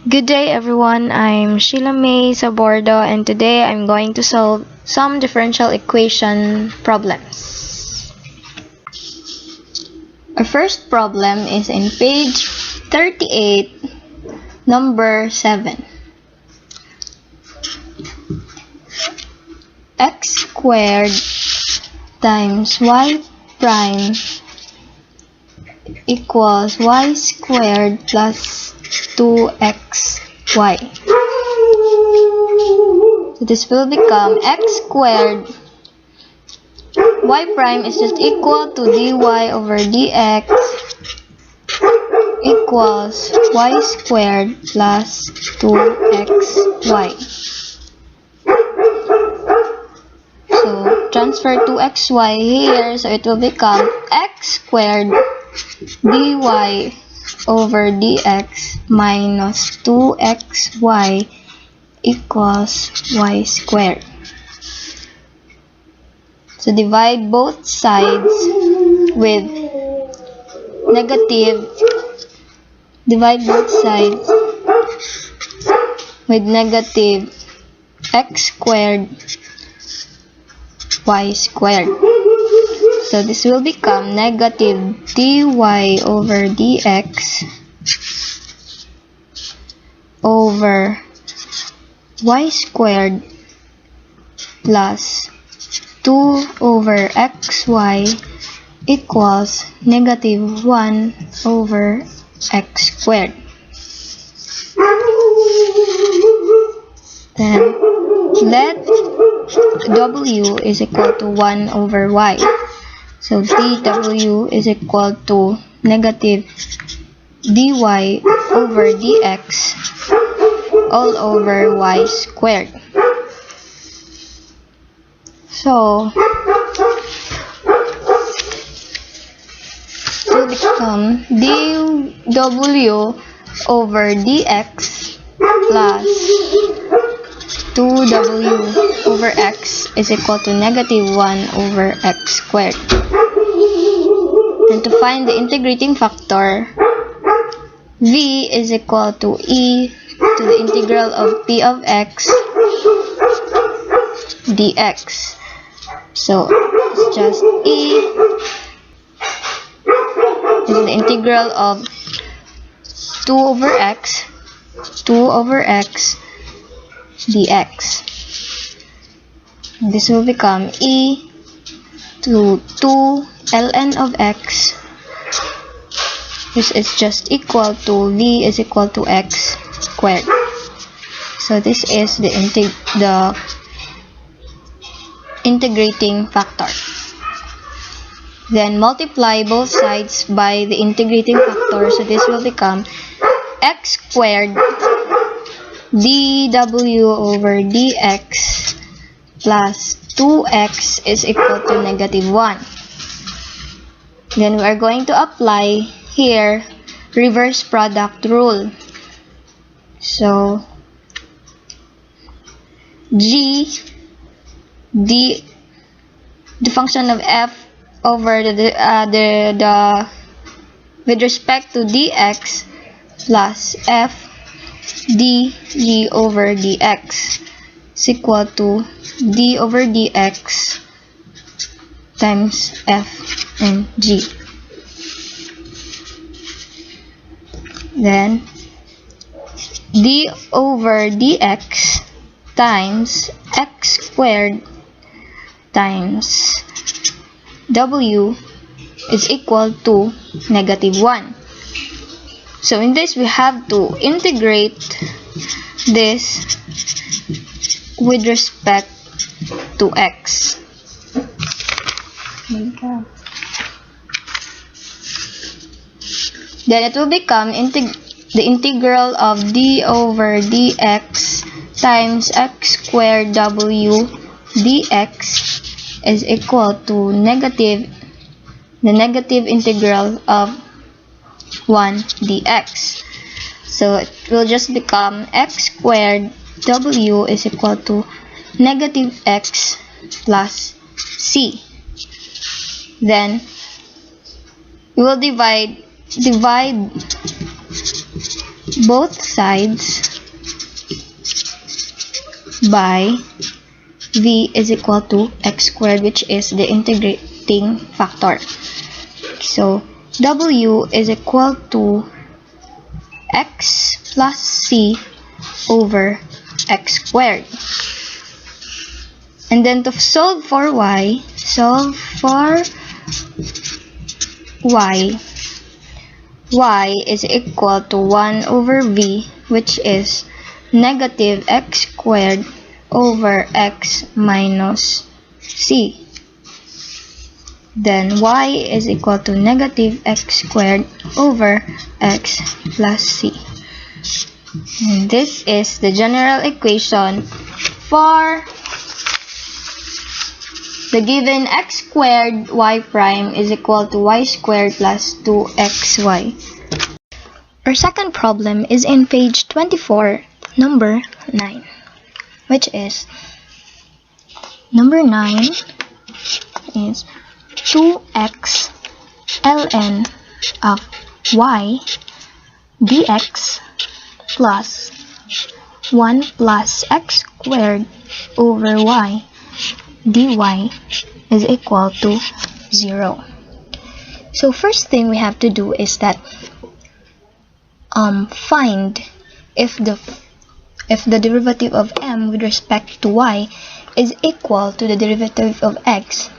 Good day everyone, I'm Sheila Sabordo and today I'm going to solve some differential equation problems. Our first problem is in page 38, number 7. X squared times y prime equals y squared plus 2xy. So this will become x squared. Y prime is just equal to dy over dx equals y squared plus 2xy. So transfer 2xy here, so it will become x squared dy over dx minus 2xy equals y squared. So divide both sides with negative x squared y squared. So this will become negative dy over dx over y squared plus 2 over xy equals negative 1 over x squared. Then let w is equal to 1 over y. So dw is equal to negative dy over dx all over y squared. So it will become dw over dx plus 2w over x is equal to negative 1 over x squared. And to find the integrating factor, v is equal to e to the integral of p of x dx. So it's just e is the integral of 2 over x dx. This will become e to 2 ln of x. This is just equal to v is equal to x squared. So this is the integrating factor. Then multiply both sides by the integrating factor. So this will become x squared dw over dx plus 2x is equal to negative 1. Then we are going to apply here reverse product rule. So the function of f over the with respect to dx plus f dg over dx is equal to d over dx times f and g. Then d over dx times x squared times w is equal to negative 1. So in this we have to integrate this with respect to x. Then it will become the integral of d over dx times x squared w dx is equal to the negative integral of 1 dx. So it will just become x squared w is equal to negative x plus c. Then we will divide both sides by v is equal to x squared, which is the integrating factor. So w is equal to x plus c over x squared. And then to solve for y, y is equal to 1 over v, which is negative x squared over x minus c. Then y is equal to negative x squared over x plus c. And this is the general equation for the given x squared y prime is equal to y squared plus 2xy. Our second problem is in page 24, number 9, which is number 9 is 2x ln of y dx plus 1 plus x squared over y dy is equal to 0. So first thing we have to do is that find if the derivative of m with respect to y is equal to the derivative of x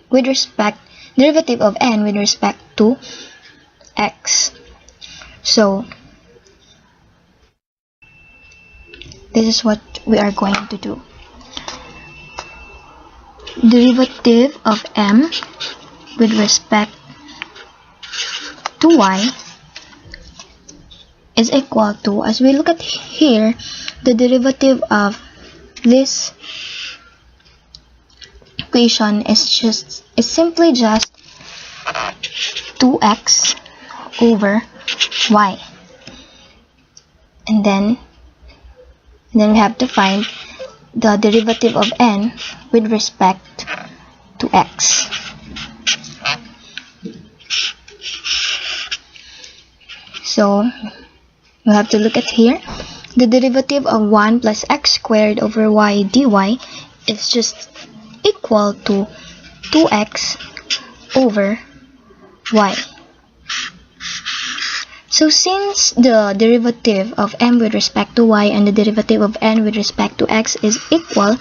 with respect derivative of n with respect to x. So this is what we are going to do. Derivative of m with respect to y is equal to, as we look at here, the derivative of this equation is simply just 2x over y, and then we have to find the derivative of n with respect to x. So we have to look at here. The derivative of 1 plus x squared over y dy is just equal to 2x over y. So since the derivative of m with respect to y and the derivative of n with respect to x is equal,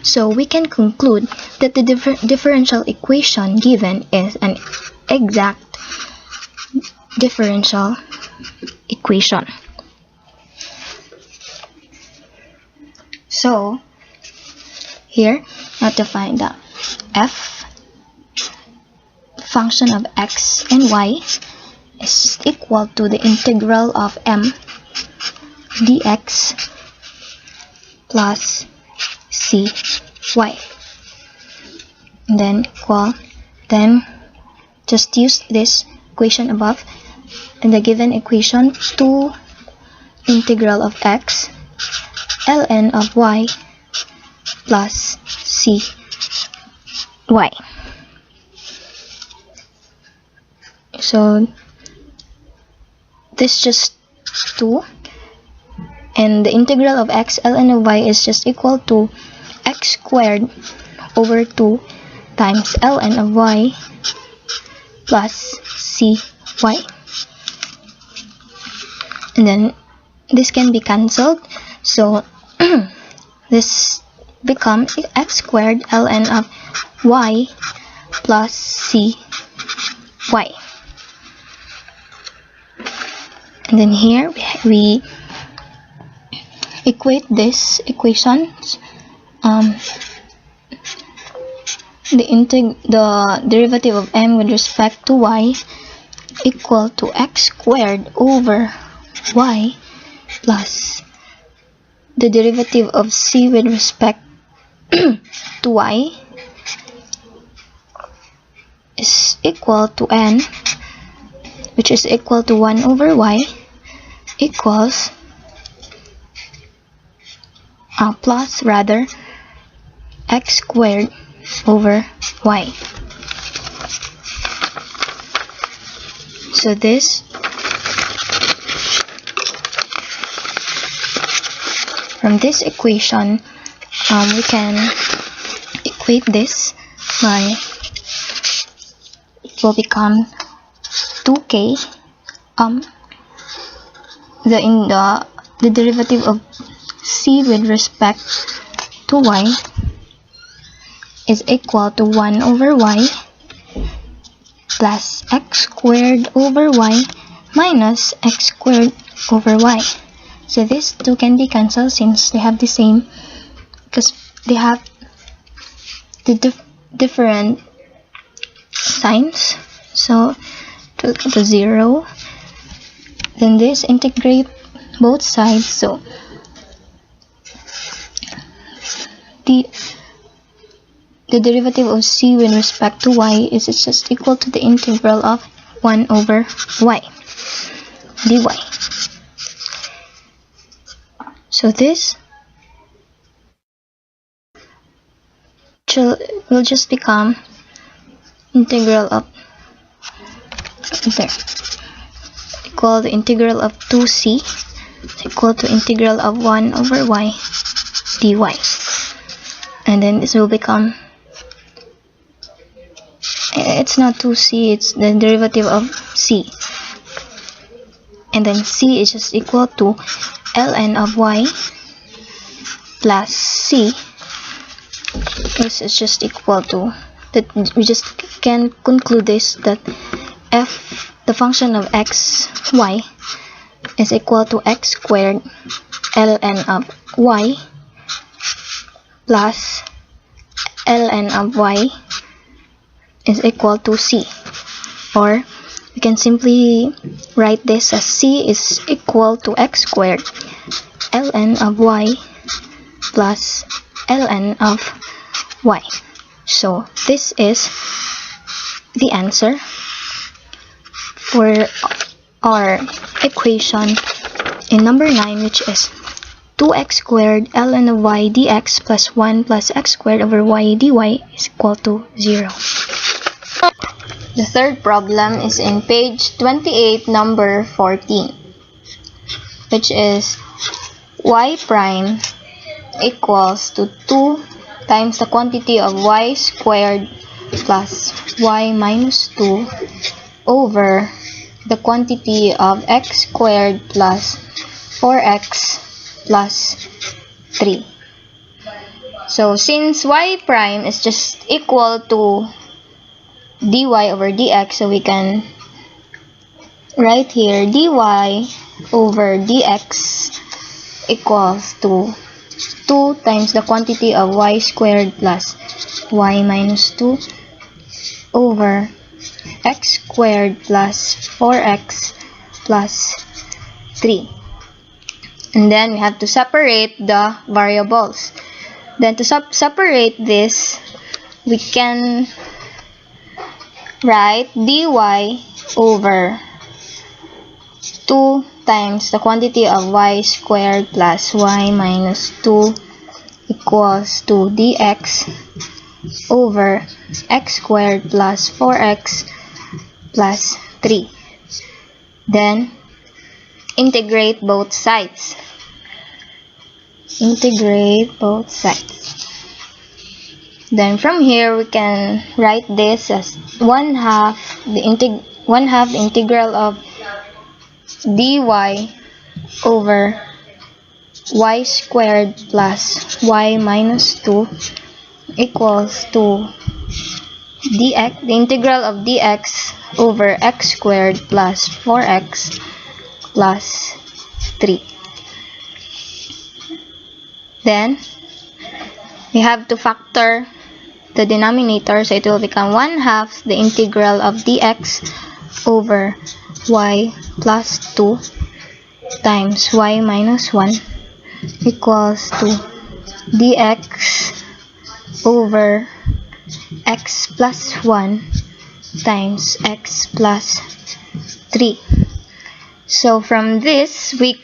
so we can conclude that the differential equation given is an exact differential equation. So here, now to find the f function of x and y is equal to the integral of m dx plus cy, and then just use this equation above in the given equation to integral of x ln of y plus cy. So this just 2, and the integral of x ln of y is just equal to x squared over 2 times ln of y plus cy, and then this can be cancelled, so this becomes x squared ln of y plus cy. And then here we equate this equations. The derivative of m with respect to y equal to x squared over y plus the derivative of c with respect to y is equal to n, which is equal to 1 over y, equals plus rather x squared over y. So this from this equation, we can equate this by, it will become 2k, the derivative of c with respect to y is equal to 1 over y plus x squared over y minus x squared over y. So these two can be cancelled since they have the same, because they have the different signs. So to equal to 0. Then this integrate both sides. So the derivative of c with respect to y is just equal to the integral of 1 over y dy. So this will just become integral of equal to integral of 2c equal to integral of 1 over y dy. And then this will become, it's not 2c, it's the derivative of c, and then c is just equal to ln of y plus c is just equal to that. We just can conclude this, that f, the function of x y, is equal to x squared ln of y plus ln of y is equal to c. Or we can simply write this as c is equal to x squared ln of y plus ln of y. So this is the answer for our equation in number 9, which is 2x squared ln of y dx plus 1 plus x squared over y dy is equal to 0. The third problem is in page 28, number 14, which is y prime equals to 2 times the quantity of y squared plus y minus 2 over the quantity of x squared plus 4x plus 3. So since y prime is just equal to dy over dx, so we can write here dy over dx equals to 2 times the quantity of y squared plus y minus 2 over x squared plus 4x plus 3. And then we have to separate the variables. Then to separate this, we can write dy over 2 times the quantity of y squared plus y minus 2 equals to dx over x squared plus 4x plus 3. Then integrate both sides. Integrate both sides. Then from here we can write this as 1/2 the integral of dy over y squared plus y minus 2 equals to dx, the integral of dx over x squared plus 4x plus 3. Then we have to factor the denominator, so it will become 1/2 the integral of dx over y plus 2 times y minus 1 equals to dx over x plus 1 times x plus 3. So from this, we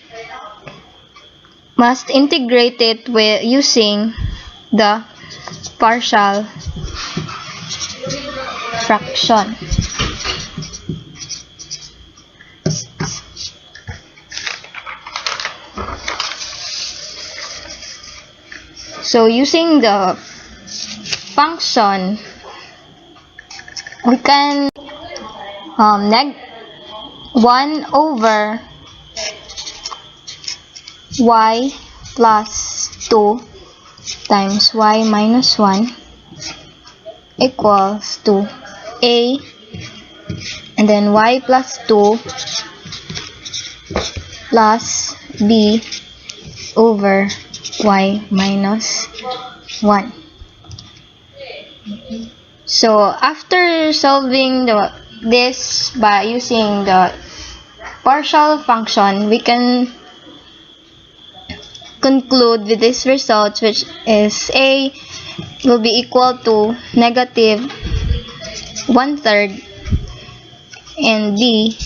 must integrate it with using the partial fraction. So using the function, we can neg 1 over y plus 2 times y minus 1 equals to a, and then y plus 2 plus b over y minus 1. So after solving this by using the partial function, we can conclude with this result, which is a will be equal to negative 1/3 and b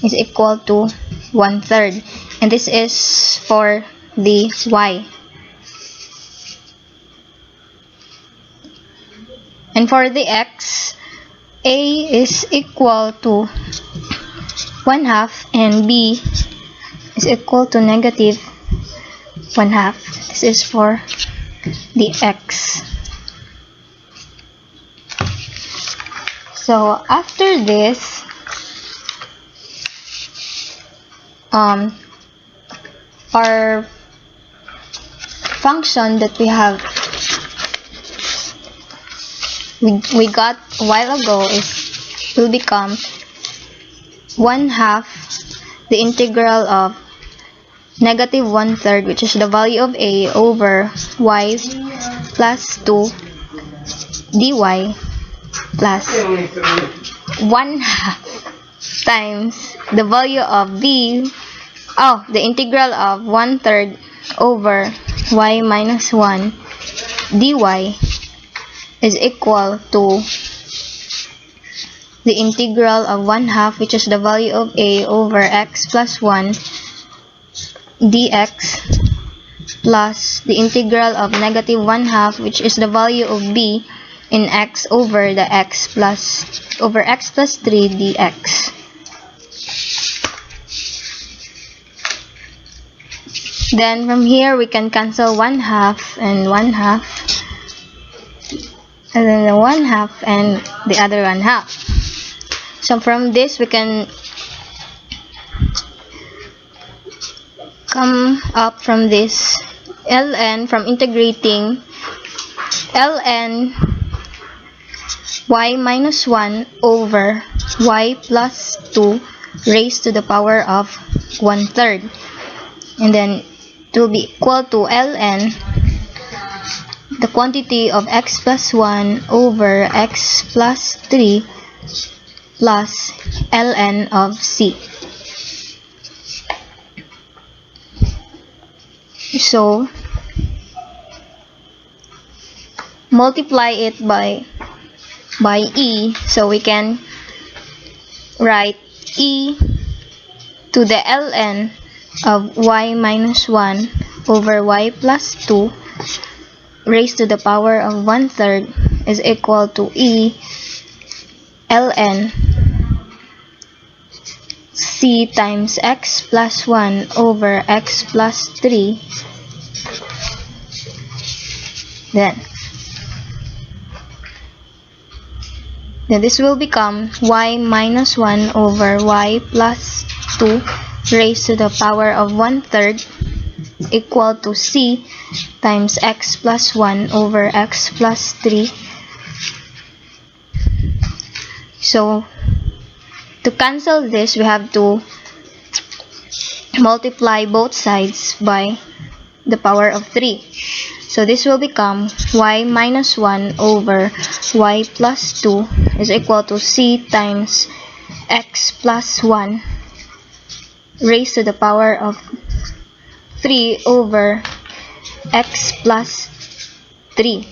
is equal to 1/3, and this is for the y. And for the x, a is equal to 1/2 and b is equal to negative 1/2. This is for the x. So after this, our function that we got a while ago will become 1/2 the integral of negative 1/3, which is the value of a, over y plus 2 dy plus 1/2 times the value of b, the integral of 1/3 over y minus 1 dy is equal to the integral of 1/2, which is the value of a, over x plus 1 dx plus the integral of negative 1/2, which is the value of b in x over x plus 3 dx. Then from here we can cancel 1/2 and 1/2, and then the 1/2 and the other 1/2. So from this we can come up from this ln, from integrating ln y minus 1 over y plus 2 raised to the power of 1/3, and then it will be equal to ln the quantity of x plus 1 over x plus 3 plus ln of c. So multiply it by e, so we can write e to the ln of y minus 1 over y plus 2 raised to the power of 1/3 is equal to e ln c times x plus 1 over x plus 3. Then this will become y minus 1 over y plus 2 raised to the power of 1/3 equal to c times x plus 1 over x plus 3. So to cancel this, we have to multiply both sides by the power of 3. So this will become y minus 1 over y plus 2 is equal to c times x plus 1 raised to the power of 3 over x plus 3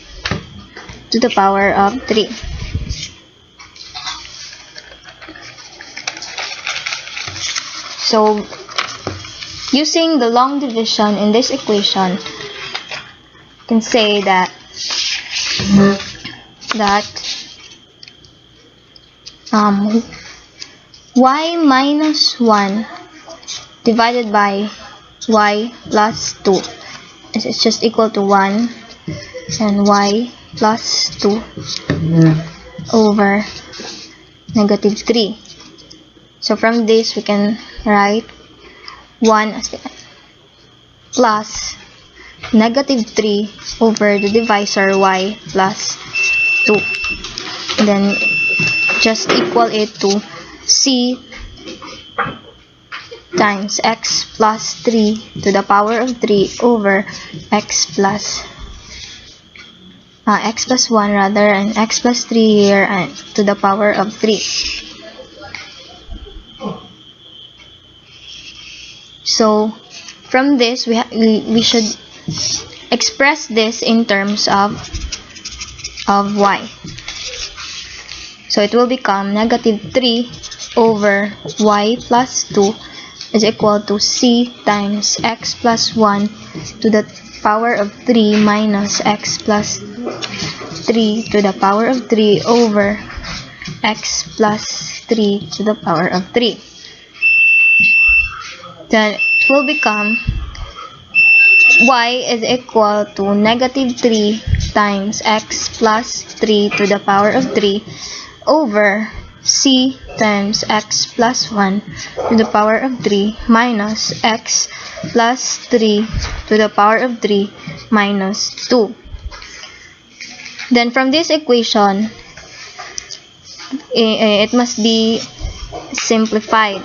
to the power of 3. So using the long division in this equation, you can say that y minus 1 divided by y plus 2 is just equal to 1 and y plus 2 over negative 3. So from this, we can write 1 as the plus negative 3 over the divisor y plus 2. And then just equal it to c times x plus 3 to the power of 3 over x plus 1 rather, and x plus 3 here and to the power of 3. So from this, we should express this in terms of y. So it will become negative 3 over y plus 2 is equal to c times x plus 1 to the power of 3 minus x plus 3 to the power of 3 over x plus 3 to the power of 3. Then it will become y is equal to negative 3 times x plus 3 to the power of 3 over c times x plus 1 to the power of 3 minus x plus 3 to the power of 3 minus 2. Then from this equation, it must be simplified.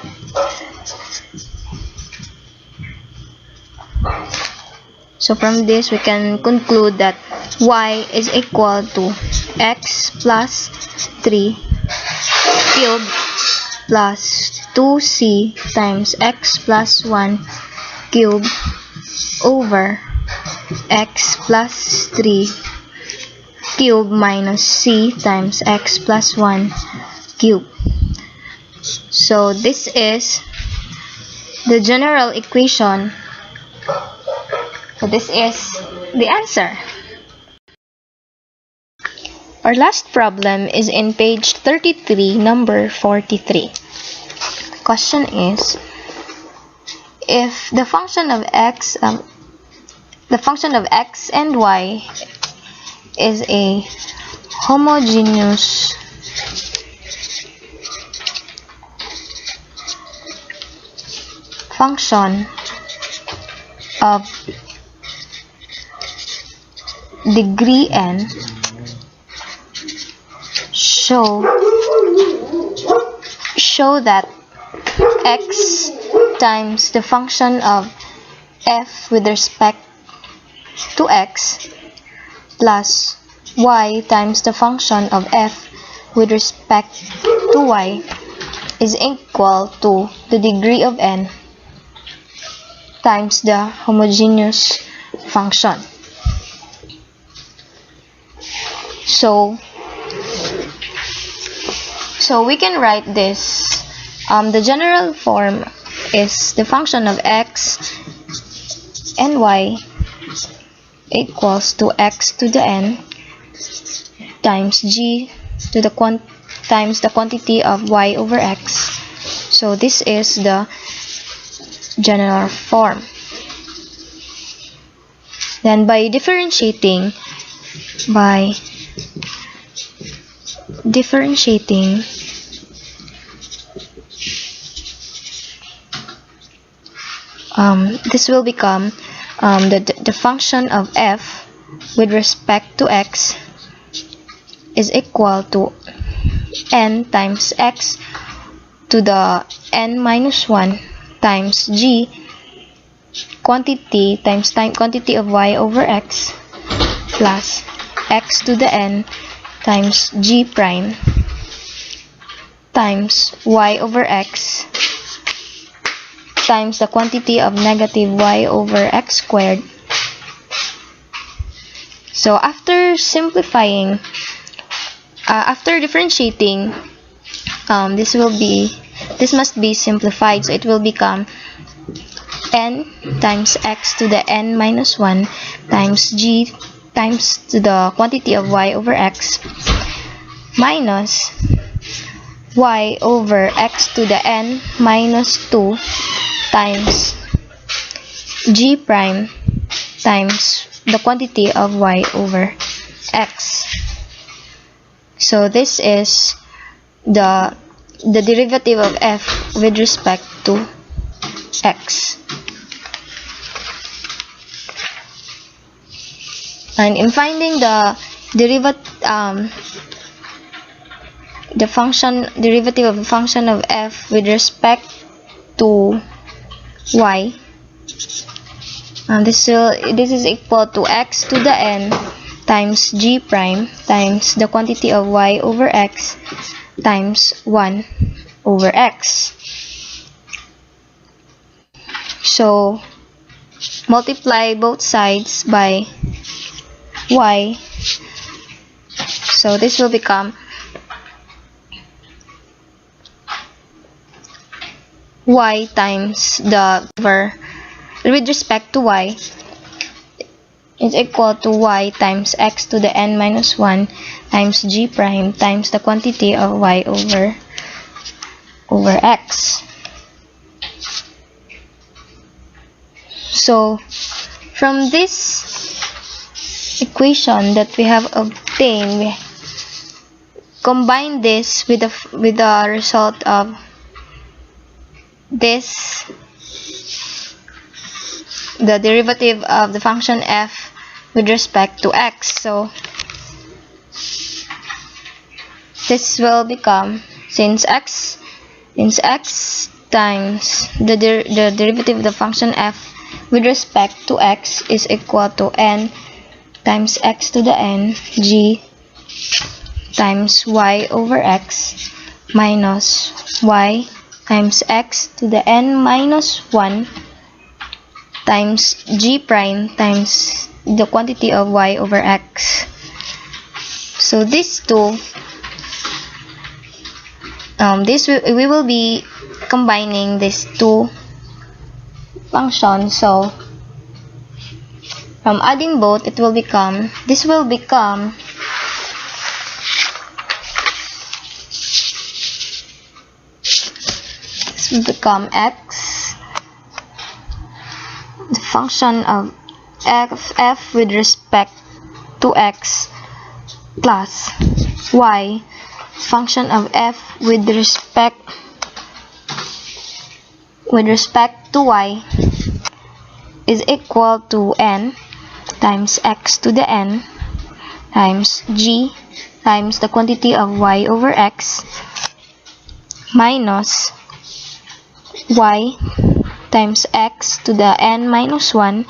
So from this, we can conclude that y is equal to x plus 3 cubed plus 2c times x plus 1 cubed over x plus 3 cubed minus c times x plus 1 cubed. So this is the general equation. So this is the answer. Our last problem is in page 33, number 43. The question is, if the function of x and y is a homogeneous function of degree n, show that x times the function of f with respect to x plus y times the function of f with respect to y is equal to the degree of n times the homogeneous function. So we can write this. The general form is the function of x and y equals to x to the n times g to the times the quantity of y over x. So this is the general form. Then by differentiating this will become the function of f with respect to x is equal to n times x to the n minus 1 times g quantity times time quantity of y over x plus x to the n times g prime times y over x times the quantity of negative y over x squared. So after simplifying, after differentiating, this must be simplified. So it will become n times x to the n minus 1 times g times to the quantity of y over x minus y over x to the n minus 2 times g prime times the quantity of y over x. So this is the derivative of f with respect to x. And in finding the derivative of the function of f with respect to y, this is equal to x to the n times g prime times the quantity of y over x times 1 over x. So multiply both sides by y. So this will become y times the with respect to y is equal to y times x to the n minus 1 times g prime times the quantity of y over x. So from this equation that we have obtained, we combine this with the result of this, the derivative of the function f with respect to x. So this will become, since x times the derivative of the function f with respect to x is equal to n times x to the n g times y over x minus y times x to the n minus 1 times g prime times the quantity of y over x. So these two, we will be combining these two functions. So from adding both, this will become x, the function of f with respect to x, plus y, function of f with respect to y, is equal to n times x to the n times g times the quantity of y over x minus y times x to the n minus 1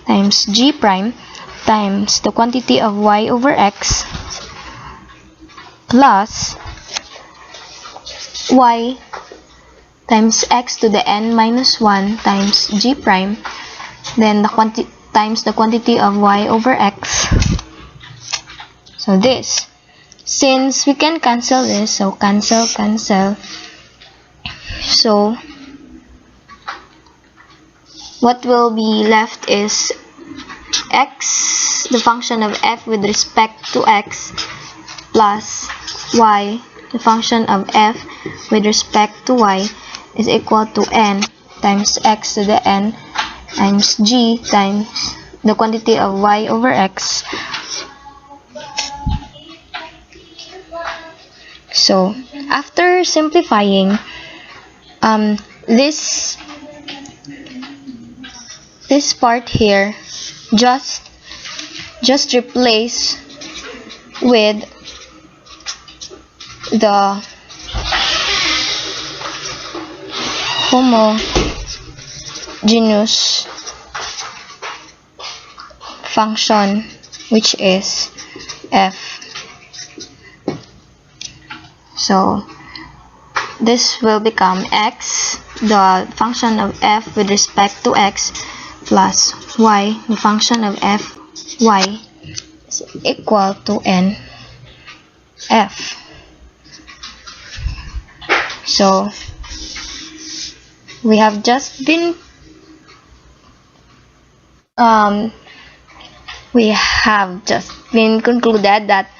times g prime times the quantity of y over x plus y times x to the n minus 1 times g prime, then times the quantity of y over x. So this, since we can cancel this, so cancel. So what will be left is x, the function of f with respect to x, plus y, the function of f with respect to y, is equal to n times x to the n times g times the quantity of y over x. So after simplifying, this part here just replace with the homogeneous function, which is f. So this will become x, the function of f with respect to x, plus y, the function of f y, is equal to n f. So we have just been concluded that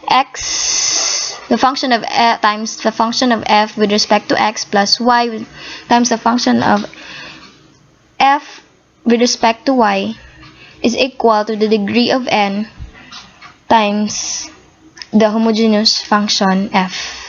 x, the function of f times the function of f with respect to x, plus y times the function of f with respect to y is equal to the degree of n times the homogeneous function f.